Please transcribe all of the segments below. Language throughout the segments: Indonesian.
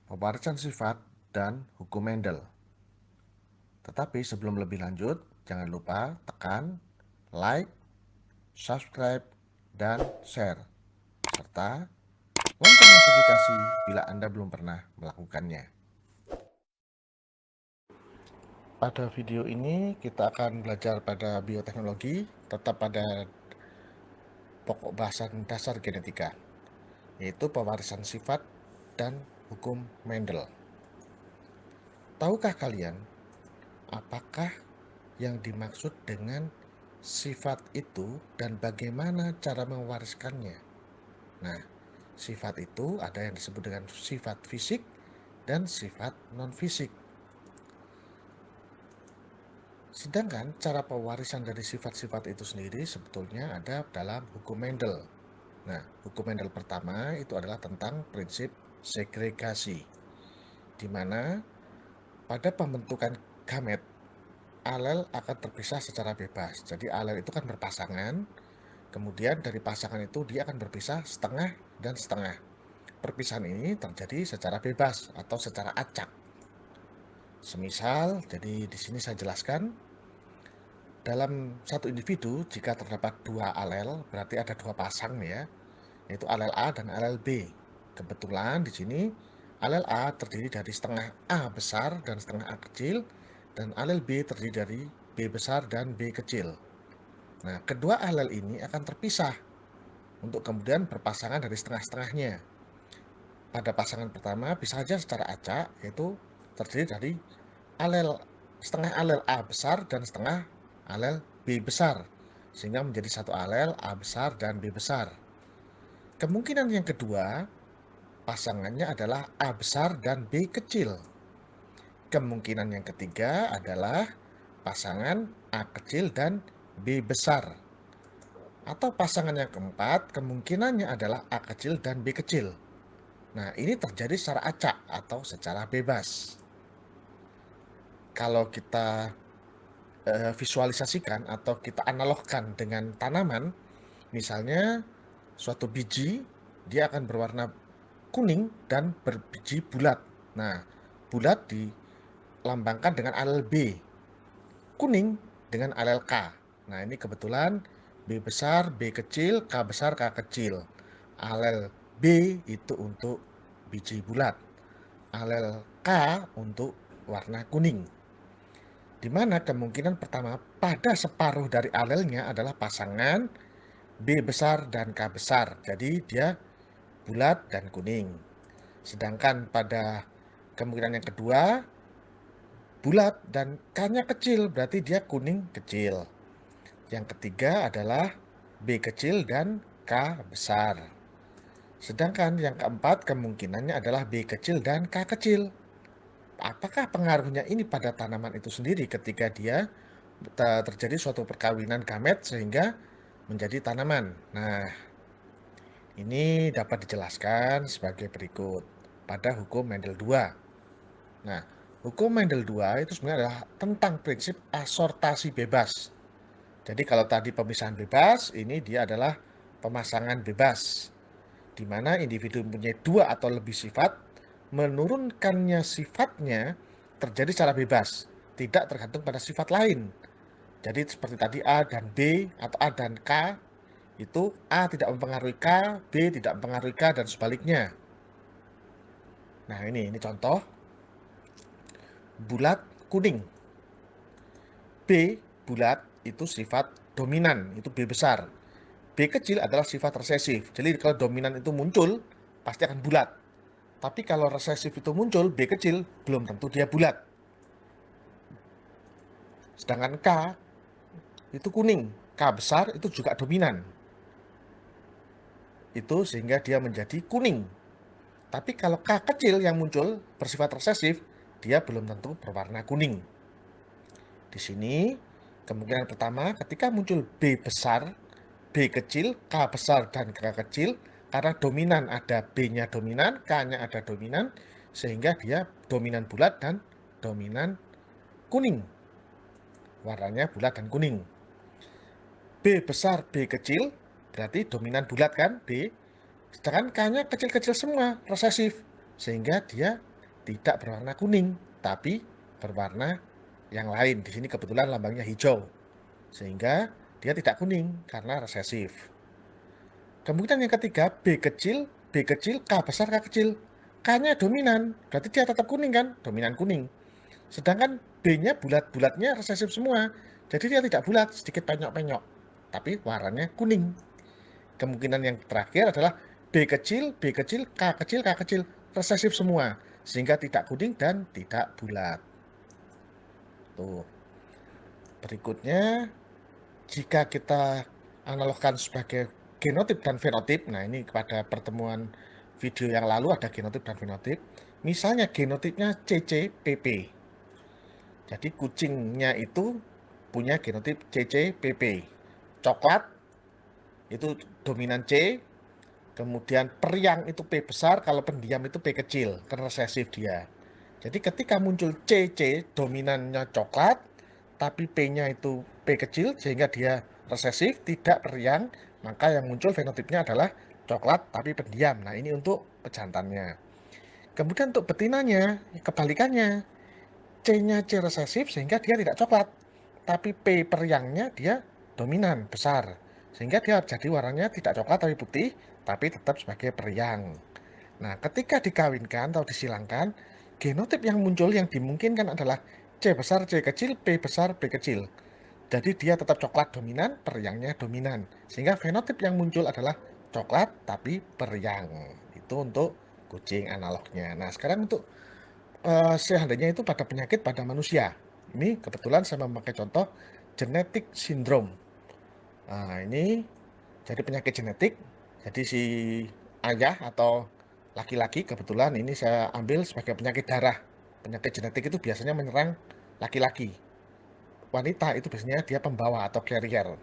pewarisan sifat, dan hukum Mendel. Tetapi sebelum lebih lanjut, jangan lupa tekan like, subscribe, dan share, serta lonceng notifikasi bila Anda belum pernah melakukannya. Pada video ini kita akan belajar pada bioteknologi, tetap pada pokok bahasan dasar genetika, yaitu pewarisan sifat dan hukum Mendel. Tahukah kalian apakah yang dimaksud dengan sifat itu dan bagaimana cara mewariskannya? Nah, sifat itu ada yang disebut dengan sifat fisik dan sifat non-fisik. Sedangkan cara pewarisan dari sifat-sifat itu sendiri sebetulnya ada dalam hukum Mendel. Nah, hukum Mendel pertama itu adalah tentang prinsip segregasi, di mana pada pembentukan gamet, alel akan terpisah secara bebas. Jadi alel itu kan berpasangan, kemudian dari pasangan itu dia akan berpisah setengah dan setengah. Perpisahan ini terjadi secara bebas atau secara acak. Semisal, jadi di sini saya jelaskan, dalam satu individu jika terdapat dua alel, berarti ada dua pasang ya, yaitu alel A dan alel B. Kebetulan di sini alel A terdiri dari setengah A besar dan setengah A kecil, dan alel B terdiri dari B besar dan B kecil. Nah, kedua alel ini akan terpisah untuk kemudian berpasangan dari setengah-setengahnya. Pada pasangan pertama bisa saja secara acak, yaitu terdiri dari setengah alel A besar dan setengah alel B besar, sehingga menjadi satu alel A besar dan B besar. Kemungkinan yang kedua, pasangannya adalah A besar dan B kecil. Kemungkinan yang ketiga adalah pasangan A kecil dan B besar. Atau pasangan yang keempat, kemungkinannya adalah A kecil dan B kecil. Nah, ini terjadi secara acak atau secara bebas. Kalau kita visualisasikan atau kita analogkan dengan tanaman, misalnya suatu biji, dia akan berwarna kuning dan berbiji bulat. Nah, bulat dilambangkan dengan alel B, kuning dengan alel K. Nah, ini kebetulan B besar, B kecil, K besar, K kecil. Alel B itu untuk biji bulat, alel K untuk warna kuning. Di mana kemungkinan pertama pada separuh dari alelnya adalah pasangan B besar dan K besar. Jadi dia bulat dan kuning. Sedangkan pada kemungkinan yang kedua bulat dan K-nya kecil, berarti dia kuning kecil. Yang ketiga adalah B kecil dan K besar. Sedangkan yang keempat kemungkinannya adalah B kecil dan K kecil. Apakah pengaruhnya ini pada tanaman itu sendiri ketika dia terjadi suatu perkawinan gamet sehingga menjadi tanaman? Nah, ini dapat dijelaskan sebagai berikut pada hukum Mendel 2. Nah, hukum Mendel 2 itu sebenarnya adalah tentang prinsip asortasi bebas. Jadi kalau tadi pemisahan bebas, ini dia adalah pemasangan bebas, di mana individu mempunyai dua atau lebih sifat, menurunkannya sifatnya terjadi secara bebas, tidak tergantung pada sifat lain. Jadi seperti tadi A dan B atau A dan K, itu A tidak mempengaruhi K, B tidak mempengaruhi K, dan sebaliknya. Nah ini contoh, bulat kuning. B bulat itu sifat dominan, itu B besar. B kecil adalah sifat resesif. Jadi kalau dominan itu muncul, pasti akan bulat. Tapi kalau resesif itu muncul, B kecil, belum tentu dia bulat. Sedangkan K itu kuning. K besar itu juga dominan. Itu sehingga dia menjadi kuning. Tapi kalau K kecil yang muncul bersifat resesif, dia belum tentu berwarna kuning. Di sini, kemungkinan pertama ketika muncul B besar, B kecil, K besar, dan K kecil, karena dominan ada B-nya dominan, K-nya ada dominan, sehingga dia dominan bulat dan dominan kuning. Warnanya bulat dan kuning. B besar, B kecil, berarti dominan bulat kan, B. Sedangkan K-nya kecil-kecil semua, resesif. Sehingga dia tidak berwarna kuning, tapi berwarna yang lain. Di sini kebetulan lambangnya hijau, sehingga dia tidak kuning karena resesif. Kemudian yang ketiga, B kecil, K besar, K kecil. K-nya dominan, berarti dia tetap kuning kan? Dominan kuning. Sedangkan B-nya bulat-bulatnya resesif semua. Jadi dia tidak bulat, sedikit penyok-penyok. Tapi warnanya kuning. Kemungkinan yang terakhir adalah B kecil, K kecil. Resesif semua. Sehingga tidak kuning dan tidak bulat. Tuh. Berikutnya, jika kita analogkan sebagai genotip dan fenotip, nah ini pada pertemuan video yang lalu ada genotip dan fenotip. Misalnya genotipnya CCPP. Jadi kucingnya itu punya genotip CCPP. Coklat itu dominan C, kemudian periang itu P besar, kalau pendiam itu P kecil, kan resesif dia. Jadi ketika muncul CC dominannya coklat, tapi P-nya itu P kecil sehingga dia resesif, tidak periang, maka yang muncul fenotipnya adalah coklat tapi pendiam. Nah, ini untuk pejantannya. Kemudian untuk betinanya, kebalikannya. C-nya C resesif sehingga dia tidak coklat. Tapi P periangnya dia dominan, besar. Sehingga dia jadi warnanya tidak coklat tapi putih, tapi tetap sebagai periang. Nah, ketika dikawinkan atau disilangkan, genotip yang muncul yang dimungkinkan adalah C besar, C kecil, P besar, P kecil. Jadi dia tetap coklat dominan, periangnya dominan. Sehingga fenotip yang muncul adalah coklat tapi periang. Itu untuk kucing analognya. Nah, sekarang untuk seandainya itu pada penyakit pada manusia. Ini kebetulan saya memakai contoh genetic syndrome. Nah, ini jadi penyakit genetik. Jadi si ayah atau laki-laki, kebetulan ini saya ambil sebagai penyakit darah. Penyakit genetik itu biasanya menyerang laki-laki. Wanita itu biasanya dia pembawa atau carrier.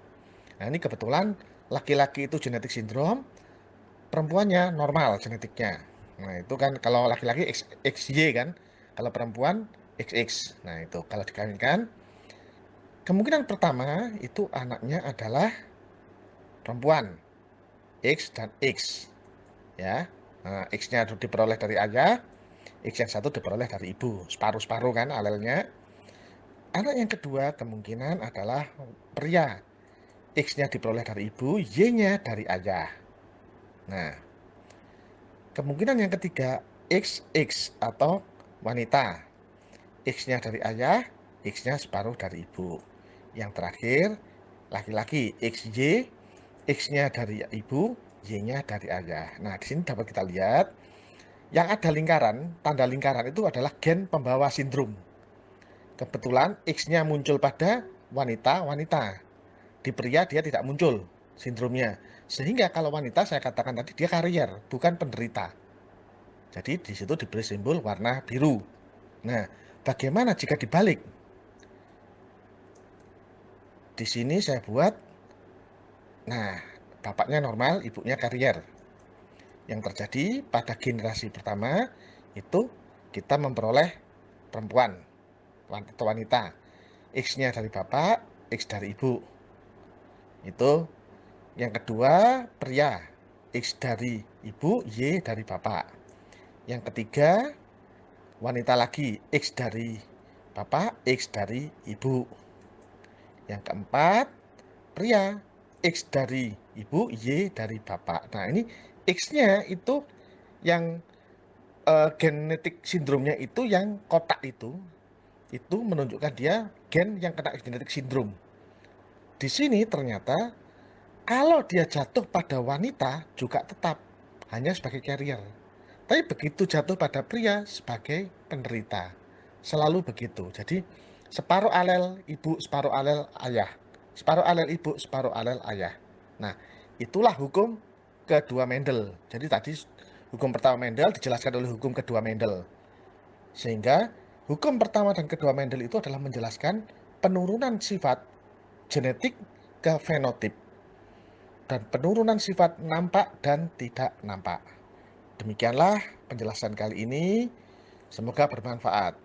Nah, ini kebetulan laki-laki itu genetik sindrom, perempuannya normal genetiknya. Nah, itu kan kalau laki-laki XY kan, kalau perempuan XX. Nah, itu kalau dikawinkan, kemungkinan pertama itu anaknya adalah perempuan, X dan X. Ya, nah, X-nya diperoleh dari ayah, X yang satu diperoleh dari ibu, separuh-separuh kan alelnya. Anak yang kedua kemungkinan adalah pria, X-nya diperoleh dari ibu, Y-nya dari ayah. Nah, kemungkinan yang ketiga XX atau wanita, X-nya dari ayah, X-nya separuh dari ibu. Yang terakhir laki-laki, XY, X-nya dari ibu, Y-nya dari ayah. Nah, di sini dapat kita lihat yang ada lingkaran, tanda lingkaran itu adalah gen pembawa sindrom. Kebetulan X-nya muncul pada wanita-wanita. Di pria dia tidak muncul sindromnya. Sehingga kalau wanita saya katakan tadi dia karier, bukan penderita. Jadi di situ diberi simbol warna biru. Nah, bagaimana jika dibalik? Di sini saya buat, nah, bapaknya normal, ibunya karier. Yang terjadi pada generasi pertama itu kita memperoleh perempuan atau wanita. X-nya dari bapak, X dari ibu. Itu yang kedua pria, X dari ibu, Y dari bapak. Yang ketiga wanita lagi, X dari bapak, X dari ibu. Yang keempat pria, X dari ibu, Y dari bapak. Nah, ini X-nya itu yang genetik sindromnya itu yang kotak itu menunjukkan dia gen yang kena genetik sindrom. Di sini ternyata kalau dia jatuh pada wanita juga tetap hanya sebagai carrier. Tapi begitu jatuh pada pria sebagai penderita. Selalu begitu. Jadi separuh alel ibu, separuh alel ayah. Separuh alel ibu, separuh alel ayah. Nah, itulah hukum kedua Mendel. Jadi tadi hukum pertama Mendel dijelaskan oleh hukum kedua Mendel. Sehingga hukum pertama dan kedua Mendel itu adalah menjelaskan penurunan sifat genetik ke fenotip dan penurunan sifat nampak dan tidak nampak. Demikianlah penjelasan kali ini. Semoga bermanfaat.